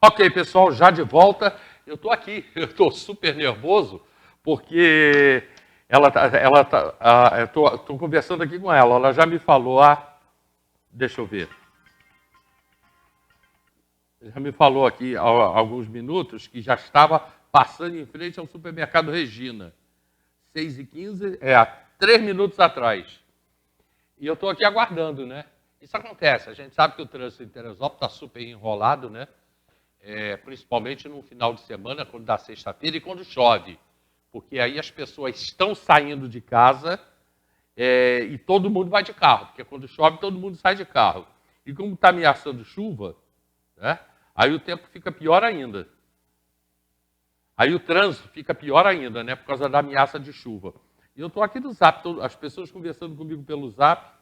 Ok, pessoal, já de volta. Eu estou aqui, eu estou super nervoso, porque eu estou conversando aqui com ela já me falou, deixa eu ver, já me falou aqui há alguns minutos que já estava passando em frente ao supermercado Regina, 6h15, há 3 minutos atrás. E eu estou aqui aguardando, né? Isso acontece, a gente sabe que o trânsito em Teresópolis está super enrolado, né? Principalmente no final de semana, quando dá sexta-feira e quando chove. Porque aí as pessoas estão saindo de casa e todo mundo vai de carro. Porque quando chove, todo mundo sai de carro. E como está ameaçando chuva, né, aí o tempo fica pior ainda. Aí o trânsito fica pior ainda, né, por causa da ameaça de chuva. E eu estou aqui no Zap, as pessoas conversando comigo pelo Zap.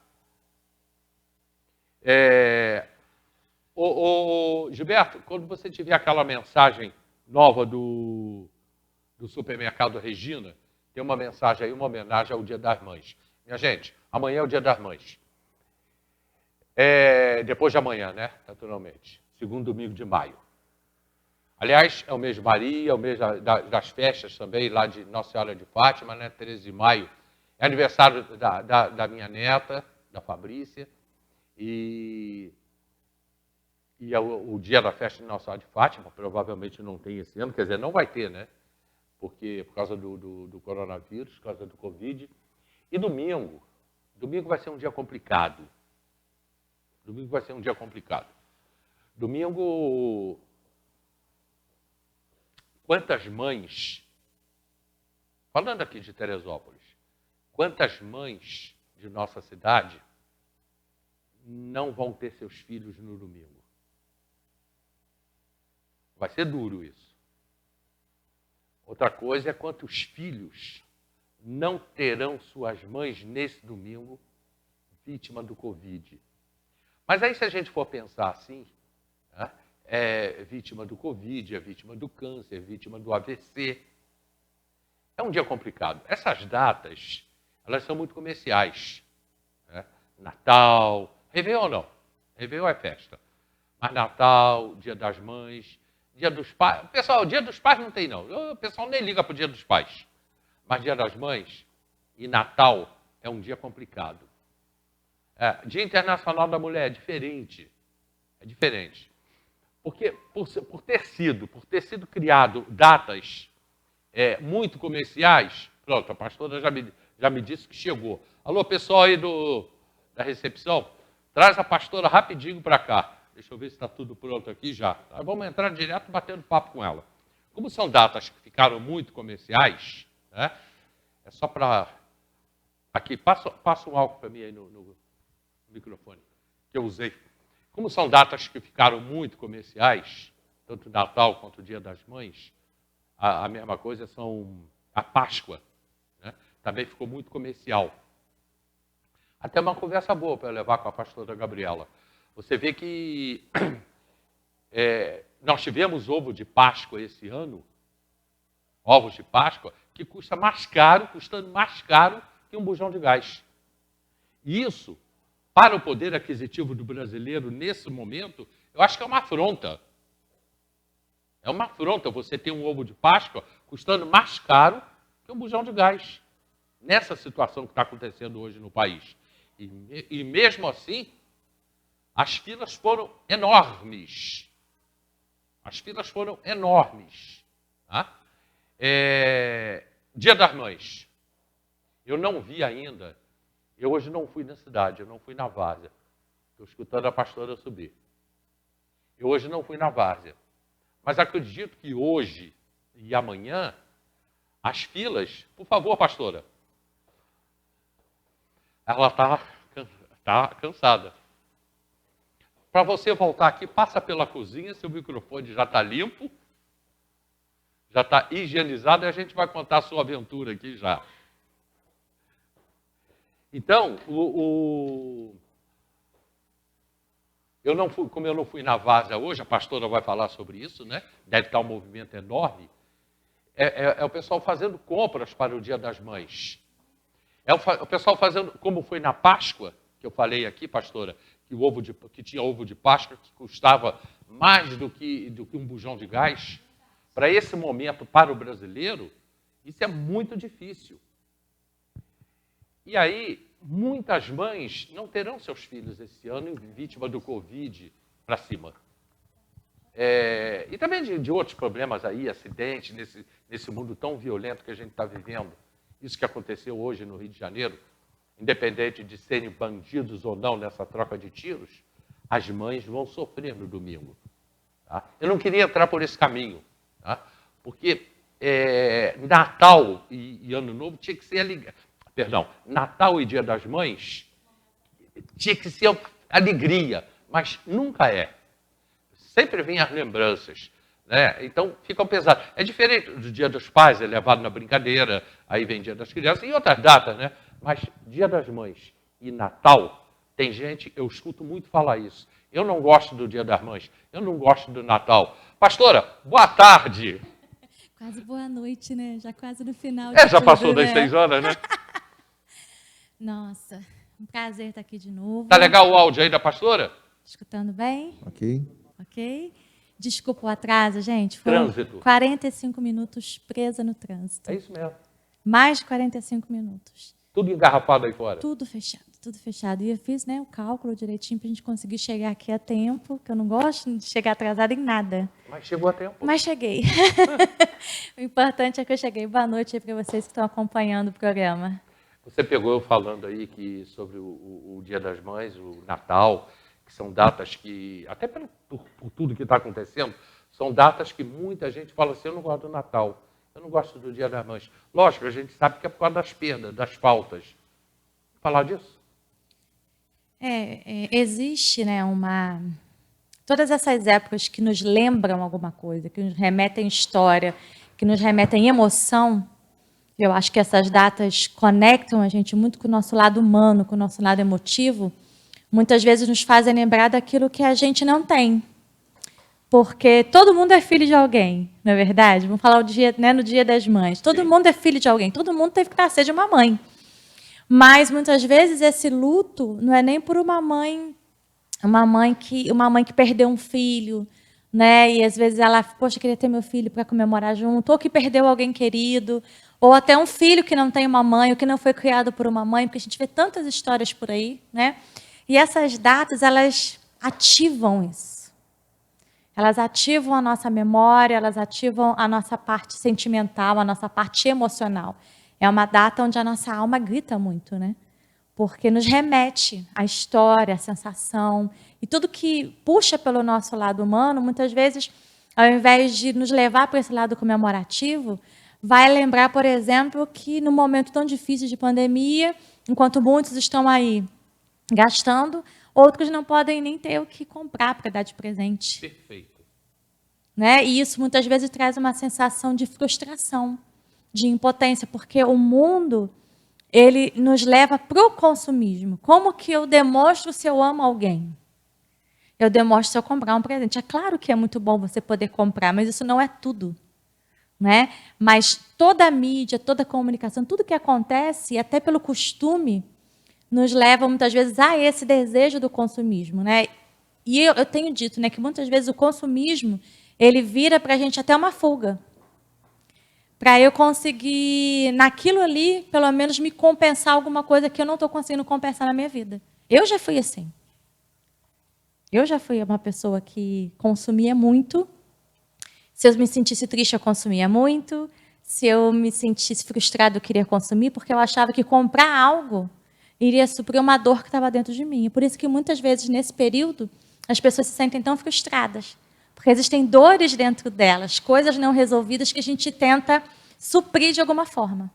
Gilberto, quando você tiver aquela mensagem nova do supermercado Regina, tem uma mensagem aí, uma homenagem ao Dia das Mães. Minha gente, amanhã é o Dia das Mães. Depois de amanhã, né? Naturalmente. Segundo domingo de maio. Aliás, é o mês de Maria, é o mês das festas também, lá de Nossa Senhora de Fátima, né? 13 de maio. É aniversário da minha neta, da Fabrícia. E é o dia da festa de Nossa Senhora de Fátima, provavelmente não tem esse ano, quer dizer, não vai ter, né? Porque por causa do coronavírus, por causa do Covid. E domingo vai ser um dia complicado. Domingo vai ser um dia complicado. Domingo, quantas mães, falando aqui de Teresópolis, quantas mães de nossa cidade não vão ter seus filhos no domingo? Vai ser duro isso. Outra coisa é quantos filhos não terão suas mães nesse domingo vítima do Covid. Mas aí se a gente for pensar assim, né, é vítima do Covid, é vítima do câncer, é vítima do AVC. É um dia complicado. Essas datas, elas são muito comerciais. Né? Natal, Réveillon não. Réveillon é festa. Mas Natal, Dia das Mães, Dia dos Pais. Pessoal, Dia dos Pais não tem não. O pessoal nem liga para o Dia dos Pais. Mas Dia das Mães e Natal é um dia complicado. Dia Internacional da Mulher é diferente. É diferente. Porque por ter sido criado datas muito comerciais, pronto, a pastora já me disse que chegou. Alô, pessoal aí da recepção, traz a pastora rapidinho para cá. Deixa eu ver se está tudo pronto aqui já. Vamos entrar direto batendo papo com ela. Como são datas que ficaram muito comerciais, né, é só para... Aqui, passa um álcool para mim aí no microfone, que eu usei. Como são datas que ficaram muito comerciais, tanto Natal quanto o Dia das Mães, a mesma coisa são a Páscoa, né, também ficou muito comercial. Até uma conversa boa para levar com a pastora Gabriela. Você vê que nós tivemos ovo de Páscoa esse ano, ovos de Páscoa, que custando mais caro que um bujão de gás. E isso, para o poder aquisitivo do brasileiro nesse momento, eu acho que é uma afronta. É uma afronta você ter um ovo de Páscoa custando mais caro que um bujão de gás. Nessa situação que está acontecendo hoje no país. E mesmo assim, as filas foram enormes. As filas foram enormes. Tá? Dia das Mães. Eu não vi ainda. Eu hoje não fui na cidade, eu não fui na várzea. Estou escutando a pastora subir. Eu hoje não fui na várzea. Mas acredito que hoje e amanhã, as filas... Por favor, pastora. Ela está cansada. Para você voltar aqui, passa pela cozinha, seu microfone já está limpo, já está higienizado, e a gente vai contar a sua aventura aqui já. Então, eu não fui, como eu não fui na várzea hoje, a pastora vai falar sobre isso, né? Deve estar um movimento enorme. É o pessoal fazendo compras para o Dia das Mães. O pessoal fazendo, como foi na Páscoa, que eu falei aqui, pastora, que tinha ovo de Páscoa que custava mais do que um bujão de gás, para esse momento, para o brasileiro, isso é muito difícil. E aí, muitas mães não terão seus filhos esse ano vítima do Covid para cima. E também de outros problemas aí, acidentes, nesse mundo tão violento que a gente está vivendo. Isso que aconteceu hoje no Rio de Janeiro, independente de serem bandidos ou não nessa troca de tiros, as mães vão sofrer no domingo. Tá? Eu não queria entrar por esse caminho, tá? Porque Natal e Ano Novo tinha que ser Natal e Dia das Mães tinha que ser alegria, mas nunca é. Sempre vem as lembranças, né? Então ficam pesados. É diferente do Dia dos Pais, é levado na brincadeira, aí vem Dia das Crianças e outras datas, né? Mas Dia das Mães e Natal, tem gente, eu escuto muito falar isso. Eu não gosto do Dia das Mães, eu não gosto do Natal. Pastora, boa tarde. Quase boa noite, né? Já quase no final. Já passou das 6 horas, né? Nossa, um prazer estar aqui de novo. Tá legal o áudio aí da pastora? Escutando bem? Ok. Desculpa o atraso, gente. Foram Trânsito. 45 minutos presa no trânsito. É isso mesmo. Mais de 45 minutos. Tudo engarrafado aí fora. Tudo fechado, tudo fechado. E eu fiz, né, o cálculo direitinho para a gente conseguir chegar aqui a tempo, que eu não gosto de chegar atrasada em nada. Mas chegou a tempo. Mas cheguei. O importante é que eu cheguei. Boa noite aí para vocês que estão acompanhando o programa. Você pegou eu falando aí sobre o Dia das Mães, o Natal, que são datas que, até por tudo que está acontecendo, são datas que muita gente fala assim, eu não gosto do Natal, eu não gosto do Dia das Mães. Lógico, a gente sabe que é por causa das perdas, das faltas. Falar disso? Existe, né, todas essas épocas que nos lembram alguma coisa, que nos remetem história, que nos remetem emoção. Eu acho que essas datas conectam a gente muito com o nosso lado humano, com o nosso lado emotivo. Muitas vezes nos fazem lembrar daquilo que a gente não tem. Porque todo mundo é filho de alguém, não é verdade? Vamos falar no Dia das Mães. Todo mundo é filho de alguém, todo mundo teve que nascer de uma mãe. Mas muitas vezes esse luto não é nem por uma mãe que perdeu um filho, né? E às vezes ela, poxa, queria ter meu filho para comemorar junto, ou que perdeu alguém querido, ou até um filho que não tem uma mãe, ou que não foi criado por uma mãe, porque a gente vê tantas histórias por aí, né? E essas datas, elas ativam isso. Elas ativam a nossa memória, elas ativam a nossa parte sentimental, a nossa parte emocional. É uma data onde a nossa alma grita muito, né? Porque nos remete à história, à sensação, e tudo que puxa pelo nosso lado humano, muitas vezes, ao invés de nos levar para esse lado comemorativo, vai lembrar, por exemplo, que no momento tão difícil de pandemia, enquanto muitos estão aí gastando, outros não podem nem ter o que comprar para dar de presente. Perfeito. Né? E isso muitas vezes traz uma sensação de frustração, de impotência, porque o mundo ele nos leva para o consumismo. Como que eu demonstro se eu amo alguém? Eu demonstro se eu comprar um presente. É claro que é muito bom você poder comprar, mas isso não é tudo. Né? Mas toda a mídia, toda a comunicação, tudo que acontece, até pelo costume, nos leva muitas vezes a esse desejo do consumismo. Né? E eu tenho dito, né, que muitas vezes o consumismo ele vira para a gente até uma fuga. Para eu conseguir, naquilo ali, pelo menos me compensar alguma coisa que eu não estou conseguindo compensar na minha vida. Eu já fui assim. Eu já fui uma pessoa que consumia muito. Se eu me sentisse triste, eu consumia muito. Se eu me sentisse frustrado, eu queria consumir, porque eu achava que comprar algo iria suprir uma dor que estava dentro de mim. E por isso que muitas vezes, nesse período, as pessoas se sentem tão frustradas. Porque existem dores dentro delas, coisas não resolvidas que a gente tenta suprir de alguma forma.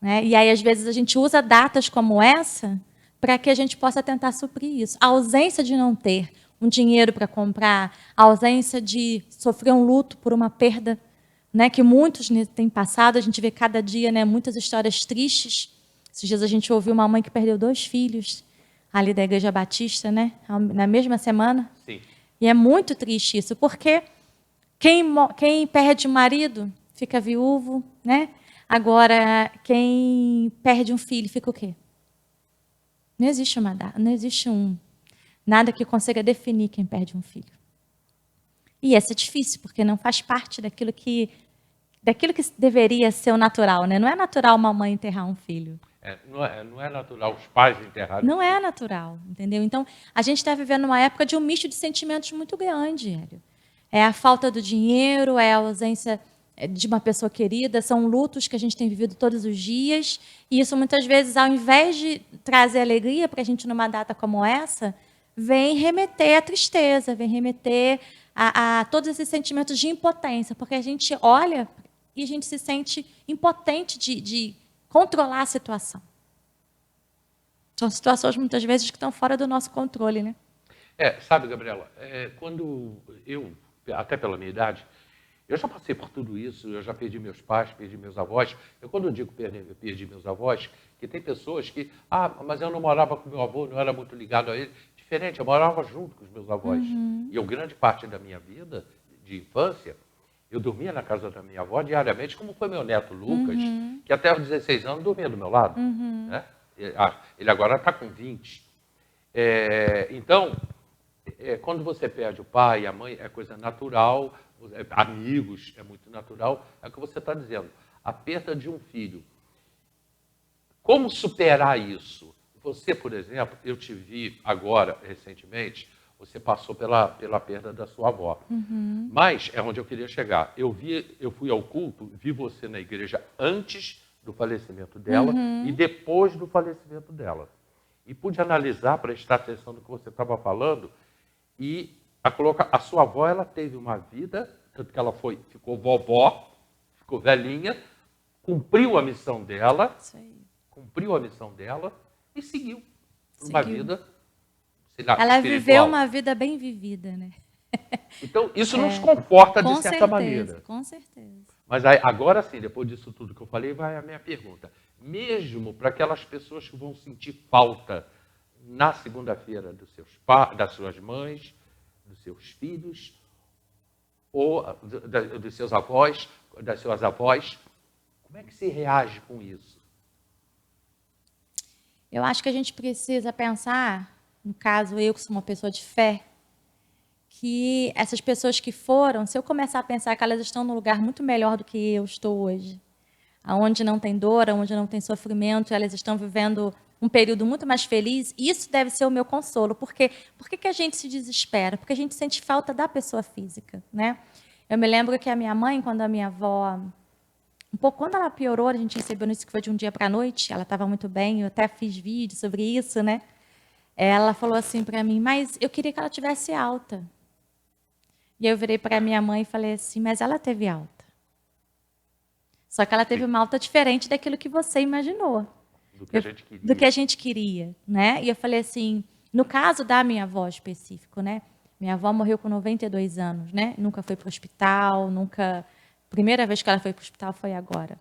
Né? E aí, às vezes, a gente usa datas como essa para que a gente possa tentar suprir isso. A ausência de não ter um dinheiro para comprar, a ausência de sofrer um luto por uma perda, né, que muitos têm passado, a gente vê cada dia, né, muitas histórias tristes. Esses dias a gente ouviu uma mãe que perdeu 2 filhos ali da Igreja Batista, né, na mesma semana. Sim. E é muito triste isso, porque quem perde um marido fica viúvo, né? Agora, quem perde um filho fica o quê? Não existe nada que consiga definir quem perde um filho. E essa é difícil, porque não faz parte daquilo que deveria ser o natural, né? Não é natural uma mãe enterrar um filho. Não é natural os pais enterrarem. Não é natural, entendeu? Então, a gente está vivendo uma época de um misto de sentimentos muito grande, Hélio. É a falta do dinheiro, é a ausência de uma pessoa querida, são lutos que a gente tem vivido todos os dias, e isso muitas vezes, ao invés de trazer alegria para a gente numa data como essa, vem remeter à tristeza, vem remeter a todos esses sentimentos de impotência, porque a gente olha e a gente se sente impotente de controlar a situação. São situações, muitas vezes, que estão fora do nosso controle, né? Sabe, Gabriela, quando eu, até pela minha idade, eu já passei por tudo isso, eu já perdi meus pais, perdi meus avós. Quando eu digo perdi meus avós, que tem pessoas que, mas eu não morava com meu avô, não era muito ligado a ele. Diferente, eu morava junto com os meus avós. E eu, grande parte da minha vida, de infância, eu dormia na casa da minha avó diariamente, como foi meu neto Lucas, que até os 16 anos dormia do meu lado. Né? Ele agora está com 20. Então, quando você perde o pai e a mãe, é coisa natural, amigos, é muito natural, é o que você está dizendo. A perda de um filho. Como superar isso? Você, por exemplo, eu te vi agora, recentemente, você passou pela perda da sua avó. Mas é onde eu queria chegar. Eu fui ao culto, vi você na igreja antes do falecimento dela e depois do falecimento dela. E pude analisar, prestar atenção no que você estava falando, e a sua avó, ela teve uma vida, tanto que ela ficou vovó, ficou velhinha, cumpriu a missão dela, e seguiu uma vida, sei lá, ela espiritual. viveu uma vida bem vivida, né? Então, isso nos conforta de certa certeza, maneira. Com certeza. Mas aí, agora sim, depois disso tudo que eu falei, vai a minha pergunta. Mesmo para aquelas pessoas que vão sentir falta na segunda-feira das suas mães, dos seus filhos, ou dos seus avós, das suas avós, como é que se reage com isso? Eu acho que a gente precisa pensar, no caso eu que sou uma pessoa de fé, que essas pessoas que foram, se eu começar a pensar que elas estão num lugar muito melhor do que eu estou hoje, onde não tem dor, onde não tem sofrimento, elas estão vivendo um período muito mais feliz, isso deve ser o meu consolo. Por que a gente se desespera? Porque a gente sente falta da pessoa física, né? Eu me lembro que a minha mãe, quando a minha avó... quando ela piorou, a gente recebeu notícia que foi de um dia para a noite, ela estava muito bem, eu até fiz vídeo sobre isso, né? Ela falou assim para mim, mas eu queria que ela tivesse alta. E eu virei para a minha mãe e falei assim, mas ela teve alta. Só que ela teve uma alta diferente daquilo que você imaginou. Do que a gente queria, né? E eu falei assim, no caso da minha avó específico, né? Minha avó morreu com 92 anos, né? Nunca foi para o hospital, nunca... Primeira vez que ela foi para o hospital foi agora.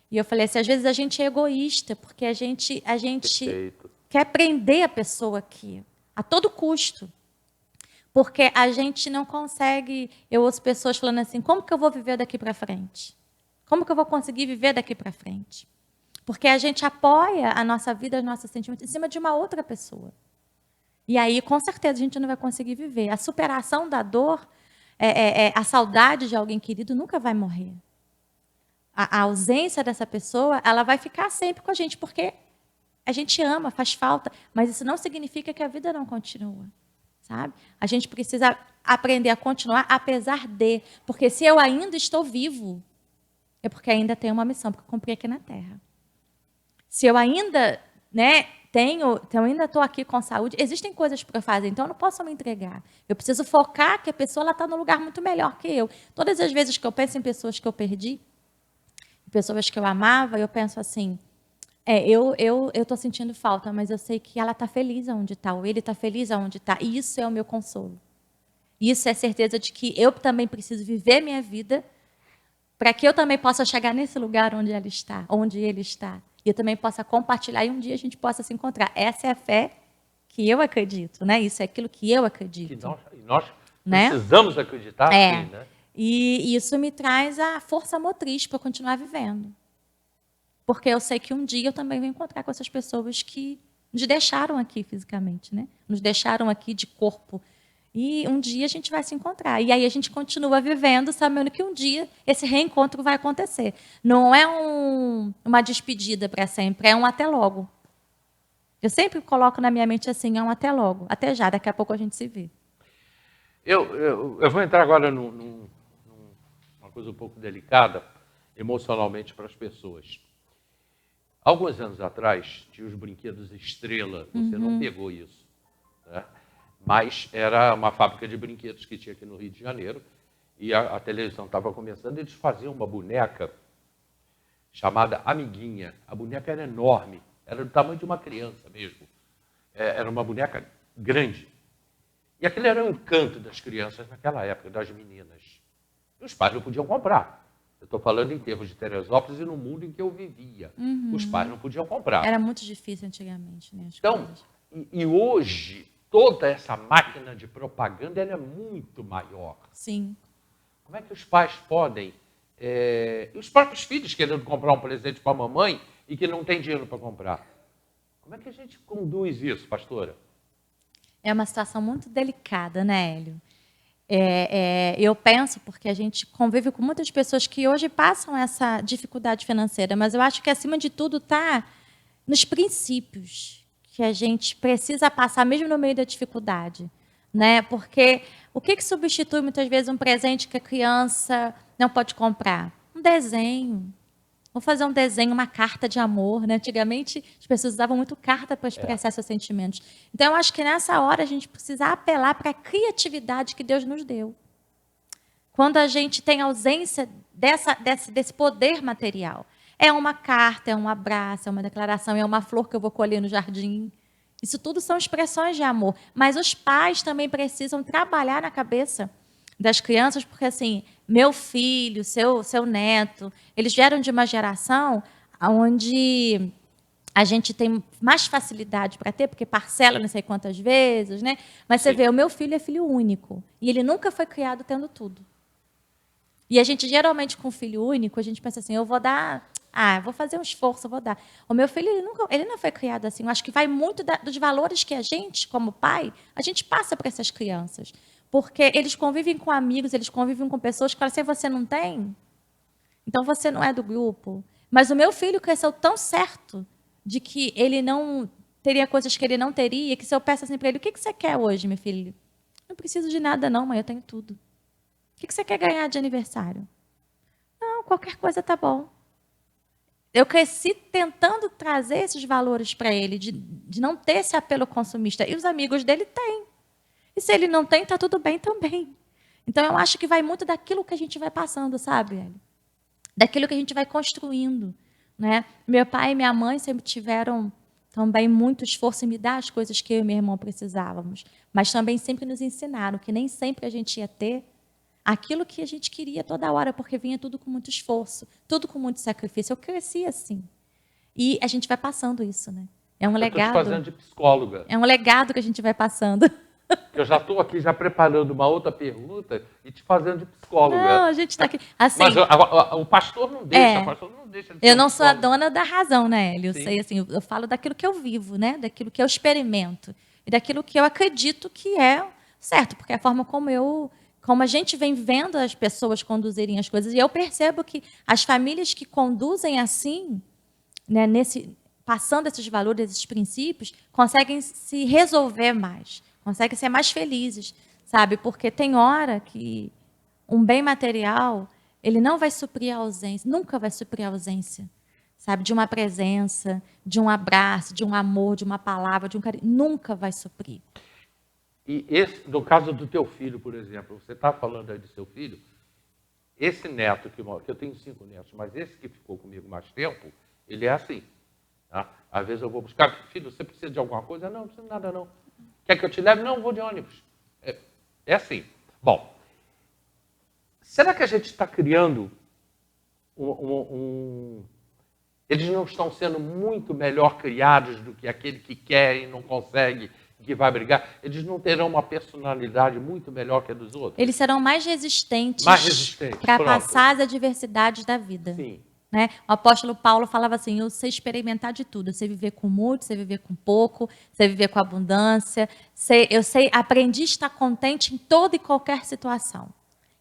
E eu falei assim, às vezes a gente é egoísta, porque a gente quer prender a pessoa aqui, a todo custo. Porque a gente não consegue... Eu ouço pessoas falando assim, como que eu vou viver daqui para frente? Como que eu vou conseguir viver daqui para frente? Porque a gente apoia a nossa vida, os nossos sentimentos em cima de uma outra pessoa. E aí, com certeza, a gente não vai conseguir viver. A superação da dor, a saudade de alguém querido nunca vai morrer. A ausência dessa pessoa, ela vai ficar sempre com a gente, porque a gente ama, faz falta, mas isso não significa que a vida não continua. Sabe? A gente precisa aprender a continuar apesar de, porque se eu ainda estou vivo, é porque ainda tenho uma missão para cumprir aqui na Terra. Se eu ainda, eu ainda estou aqui com saúde, existem coisas para fazer, então eu não posso me entregar. Eu preciso focar que a pessoa está num lugar muito melhor que eu. Todas as vezes que eu penso em pessoas que eu perdi, pessoas que eu amava, eu penso assim, eu estou sentindo falta, mas eu sei que ela está feliz aonde está, ou ele está feliz aonde está, e isso é o meu consolo. Isso é certeza de que eu também preciso viver minha vida para que eu também possa chegar nesse lugar onde ela está, onde ele está. E eu também possa compartilhar e um dia a gente possa se encontrar. Essa é a fé que eu acredito, né? Isso é aquilo que eu acredito. Que nós precisamos acreditar, sim, né? E isso me traz a força motriz para continuar vivendo. Porque eu sei que um dia eu também vou encontrar com essas pessoas que nos deixaram aqui fisicamente, né? Nos deixaram aqui de corpo. E um dia a gente vai se encontrar. E aí a gente continua vivendo, sabendo que um dia esse reencontro vai acontecer. Não é uma despedida para sempre, é um até logo. Eu sempre coloco na minha mente assim, é um até logo. Até já, daqui a pouco a gente se vê. Eu vou entrar agora numa coisa um pouco delicada, emocionalmente, para as pessoas. Alguns anos atrás, tinha os brinquedos Estrela, você não pegou isso, né? Mas era uma fábrica de brinquedos que tinha aqui no Rio de Janeiro, e a televisão estava começando, eles faziam uma boneca chamada Amiguinha. A boneca era enorme, era do tamanho de uma criança mesmo. Era uma boneca grande. E aquele era o encanto das crianças naquela época, das meninas. E os pais não podiam comprar. Eu estou falando em termos de Teresópolis e no mundo em que eu vivia. Os pais não podiam comprar. Era muito difícil antigamente, né? Então, e hoje, toda essa máquina de propaganda ela é muito maior. Sim. Como é que os pais podem... e os próprios filhos querendo comprar um presente para a mamãe e que não tem dinheiro para comprar. Como é que a gente conduz isso, pastora? É uma situação muito delicada, né, Hélio? Eu penso, porque a gente convive com muitas pessoas que hoje passam essa dificuldade financeira, mas eu acho que, acima de tudo, está nos princípios que a gente precisa passar, mesmo no meio da dificuldade. Né? Porque o que substitui, muitas vezes, um presente que a criança não pode comprar? Um desenho. Vou fazer um desenho, uma carta de amor. Né? Antigamente, as pessoas usavam muito carta para expressar seus sentimentos. Então, eu acho que nessa hora a gente precisa apelar para a criatividade que Deus nos deu. Quando a gente tem ausência desse poder material. É uma carta, é um abraço, é uma declaração, é uma flor que eu vou colher no jardim. Isso tudo são expressões de amor. Mas os pais também precisam trabalhar na cabeça das crianças, porque, assim, meu filho, seu neto, eles vieram de uma geração onde a gente tem mais facilidade para ter, porque parcela não sei quantas vezes, né? Mas você vê, o meu filho é filho único. E ele nunca foi criado tendo tudo. E a gente, geralmente, com filho único, a gente pensa assim, eu vou dar... vou fazer um esforço, eu vou dar. O meu filho, ele não foi criado assim. Eu acho que vai muito dos valores que a gente, como pai, a gente passa para essas crianças. Porque eles convivem com amigos, eles convivem com pessoas que falam assim, você não tem? Então você não é do grupo. Mas o meu filho cresceu tão certo de que ele não teria coisas que ele não teria, que se eu peço assim para ele, o que você quer hoje, meu filho? Não preciso de nada não, mãe, eu tenho tudo. O que você quer ganhar de aniversário? Não, qualquer coisa tá bom. Eu cresci tentando trazer esses valores para ele, de não ter esse apelo consumista. E os amigos dele têm. E se ele não tem, está tudo bem também. Então, eu acho que vai muito daquilo que a gente vai passando, sabe, Hélio? Daquilo que a gente vai construindo. Né? Meu pai e minha mãe sempre tiveram também muito esforço em me dar as coisas que eu e meu irmão precisávamos. Mas também sempre nos ensinaram que nem sempre a gente ia ter aquilo que a gente queria toda hora, porque vinha tudo com muito esforço, tudo com muito sacrifício. Eu cresci assim. E a gente vai passando isso, né? É um legado. Eu estou te fazendo de psicóloga. É um legado que a gente vai passando. Eu já estou aqui já preparando uma outra pergunta e te fazendo de psicóloga. Não, a gente está aqui. Assim, mas o pastor não deixa, o pastor não deixa de ser eu não sou a psicóloga. dona da razão, né, Hélio? Eu sei, assim, eu falo daquilo que eu vivo, né? Daquilo que eu experimento. E daquilo que eu acredito que é certo, porque é a forma como a gente vem vendo as pessoas conduzirem as coisas. E eu percebo que as famílias que conduzem assim, né, passando esses valores, esses princípios, conseguem se resolver mais, conseguem ser mais felizes, sabe? Porque tem hora que um bem material, ele não vai suprir a ausência, nunca vai suprir a ausência, sabe? De uma presença, de um abraço, de um amor, de uma palavra, de um carinho, nunca vai suprir. E no caso do teu filho, por exemplo, você está falando aí do seu filho, esse neto, que eu tenho 5 netos, mas esse que ficou comigo mais tempo, ele é assim. Tá? Às vezes eu vou buscar, filho, você precisa de alguma coisa? Não, não precisa de nada não. Quer que eu te leve? Não, vou de ônibus. É assim. Bom, será que a gente está criando Eles não estão sendo muito melhor criados do que aquele que quer e não consegue, que vai brigar? Eles não terão uma personalidade muito melhor que a dos outros? Eles serão mais resistentes, Mais resistentes, para pronto. passar as adversidades da vida. Sim. Né? O apóstolo Paulo falava assim, eu sei experimentar de tudo, eu sei viver com muito, sei viver com pouco, sei viver com abundância, aprendi a estar contente em toda e qualquer situação.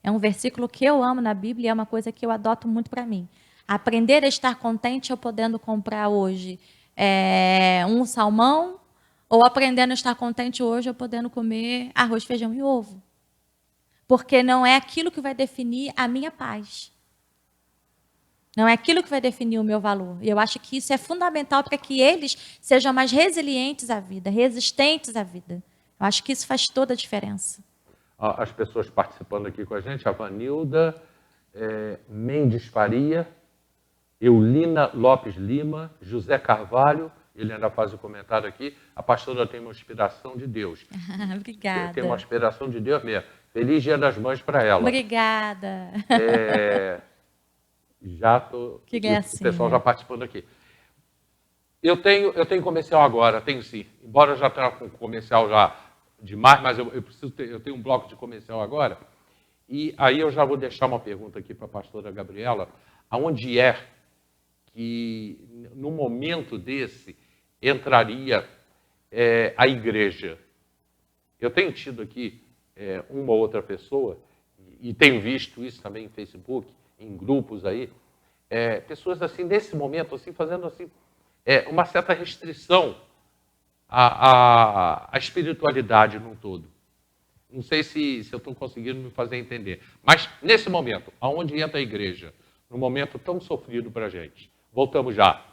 É um versículo que eu amo na Bíblia e é uma coisa que eu adoto muito para mim. Aprender a estar contente eu podendo comprar hoje um salmão, ou aprendendo a estar contente hoje eu podendo comer arroz, feijão e ovo. Porque não é aquilo que vai definir a minha paz. Não é aquilo que vai definir o meu valor. E eu acho que isso é fundamental para que eles sejam mais resilientes à vida, resistentes à vida. Eu acho que isso faz toda a diferença. As pessoas participando aqui com a gente, a Vanilda, Mendes Faria, Eulina Lopes Lima, José Carvalho, ele ainda faz o comentário aqui, a pastora tem uma inspiração de Deus. Obrigada. Tem uma inspiração de Deus mesmo. Feliz Dia das Mães para ela. Obrigada. Que o pessoal já participando aqui. Eu tenho comercial agora, tenho sim. Embora eu já tenha com comercial já demais, mas eu tenho um bloco de comercial agora. E aí eu já vou deixar uma pergunta aqui para a pastora Gabriela. Aonde é que, no momento desse, entraria a igreja? Eu tenho tido aqui uma ou outra pessoa, e tenho visto isso também em Facebook, em grupos aí, pessoas assim, nesse momento, assim, fazendo assim, uma certa restrição à espiritualidade num todo. Não sei se eu estou conseguindo me fazer entender. Mas, nesse momento, aonde entra a igreja? Num momento tão sofrido para a gente. Voltamos já.